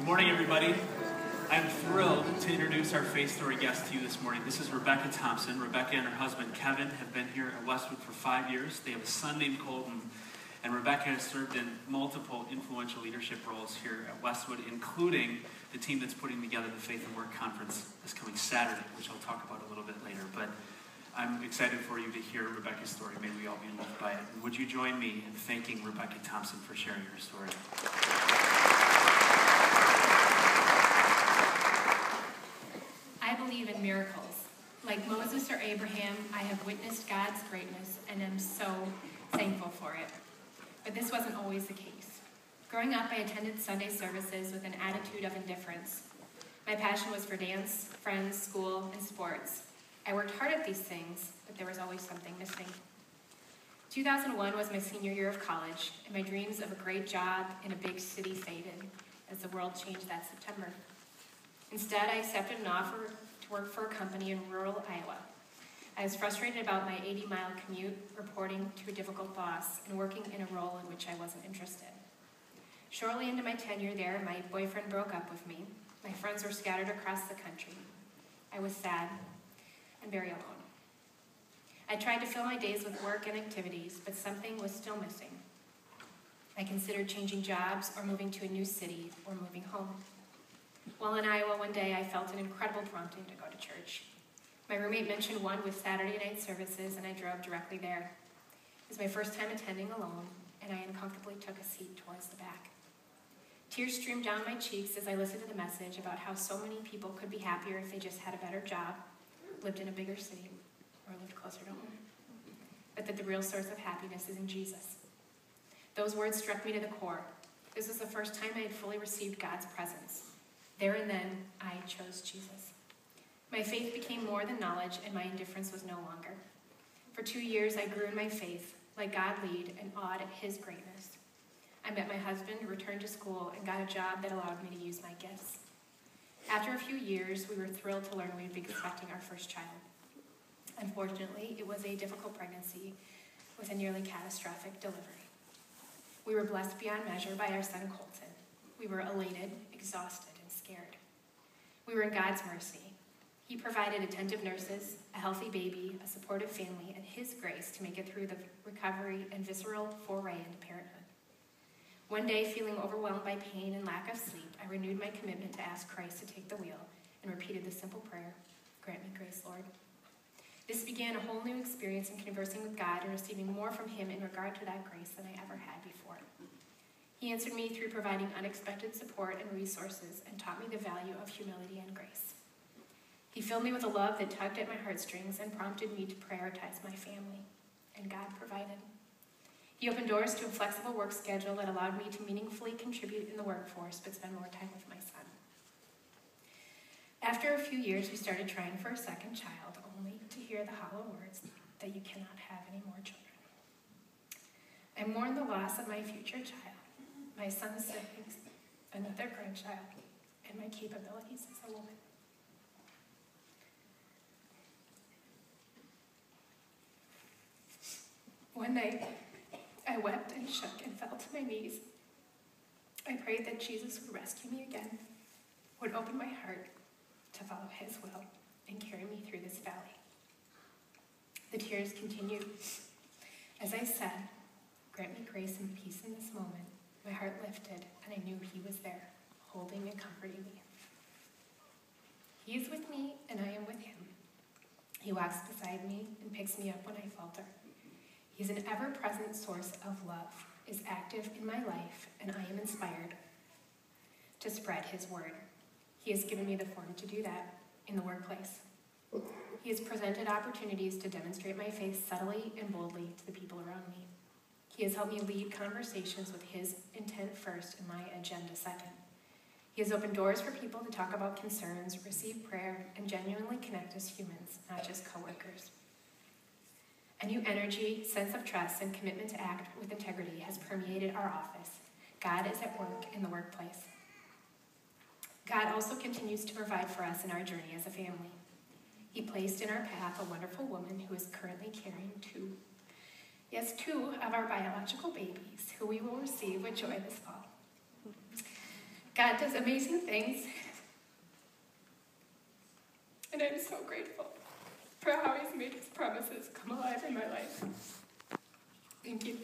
Good morning, everybody. I'm thrilled to introduce our Faith Story guest to you this morning. This is Rebecca Thompson. Rebecca and her husband, Kevin, have been here at Westwood for 5 years. They have a son named Colton, and Rebecca has served in multiple influential leadership roles here at Westwood, including the team that's putting together the Faith and Work Conference this coming Saturday, which I'll talk about a little bit later. But I'm excited for you to hear Rebecca's story. May we all be moved by it. And would you join me in thanking Rebecca Thompson for sharing her story? I believe in miracles. Like Moses or Abraham, I have witnessed God's greatness and am so thankful for it. But this wasn't always the case. Growing up, I attended Sunday services with an attitude of indifference. My passion was for dance, friends, school, and sports. I worked hard at these things, but there was always something missing. 2001 was my senior year of college, and my dreams of a great job in a big city faded as the world changed that September. Instead, I accepted an offer to work for a company in rural Iowa. I was frustrated about my 80-mile commute, reporting to a difficult boss, and working in a role in which I wasn't interested. Shortly into my tenure there, my boyfriend broke up with me. My friends were scattered across the country. I was sad and very alone. I tried to fill my days with work and activities, but something was still missing. I considered changing jobs or moving to a new city or moving home. While in Iowa one day, I felt an incredible prompting to go to church. My roommate mentioned one with Saturday night services, and I drove directly there. It was my first time attending alone, and I uncomfortably took a seat towards the back. Tears streamed down my cheeks as I listened to the message about how so many people could be happier if they just had a better job, lived in a bigger city, or lived closer to home. But that the real source of happiness is in Jesus. Those words struck me to the core. This was the first time I had fully received God's presence. There and then, I chose Jesus. My faith became more than knowledge, and my indifference was no longer. For 2 years, I grew in my faith, let God lead, and awed at his greatness. I met my husband, returned to school, and got a job that allowed me to use my gifts. After a few years, we were thrilled to learn we would be expecting our first child. Unfortunately, it was a difficult pregnancy with a nearly catastrophic delivery. We were blessed beyond measure by our son, Colton. We were elated, exhausted, and scared. We were in God's mercy. He provided attentive nurses, a healthy baby, a supportive family, and his grace to make it through the recovery and visceral foray into parenthood. One day, feeling overwhelmed by pain and lack of sleep, I renewed my commitment to ask Christ to take the wheel and repeated the simple prayer, "Grant me grace, Lord." This began a whole new experience in conversing with God and receiving more from him in regard to that grace than I ever had before. He answered me through providing unexpected support and resources and taught me the value of humility and grace. He filled me with a love that tugged at my heartstrings and prompted me to prioritize my family, and God provided. He opened doors to a flexible work schedule that allowed me to meaningfully contribute in the workforce but spend more time with my son. After a few years, we started trying for a second child, only to hear the hollow words that you cannot have any more children. I mourned the loss of my future child, my son's siblings, another grandchild, and my capabilities as a woman. One night, I wept and shook and fell to my knees. I prayed that Jesus would rescue me again, would open my heart to follow his will and carry me through this valley. The tears continued. As I said, "Grant me grace and peace in this moment," my heart lifted, and I knew he was there, holding and comforting me. He is with me, and I am with him. He walks beside me and picks me up when I falter. He is an ever-present source of love, is active in my life, and I am inspired to spread his word. He has given me the forum to do that in the workplace. He has presented opportunities to demonstrate my faith subtly and boldly to the people around me. He has helped me lead conversations with his intent first and my agenda second. He has opened doors for people to talk about concerns, receive prayer, and genuinely connect as humans, not just coworkers. A new energy, sense of trust, and commitment to act with integrity has permeated our office. God is at work in the workplace. God also continues to provide for us in our journey as a family. He placed in our path a wonderful woman who is currently carrying two of our biological babies, who we will receive with joy this fall. God does amazing things, and I'm so grateful for how he's made his promises come alive in my life. Thank you.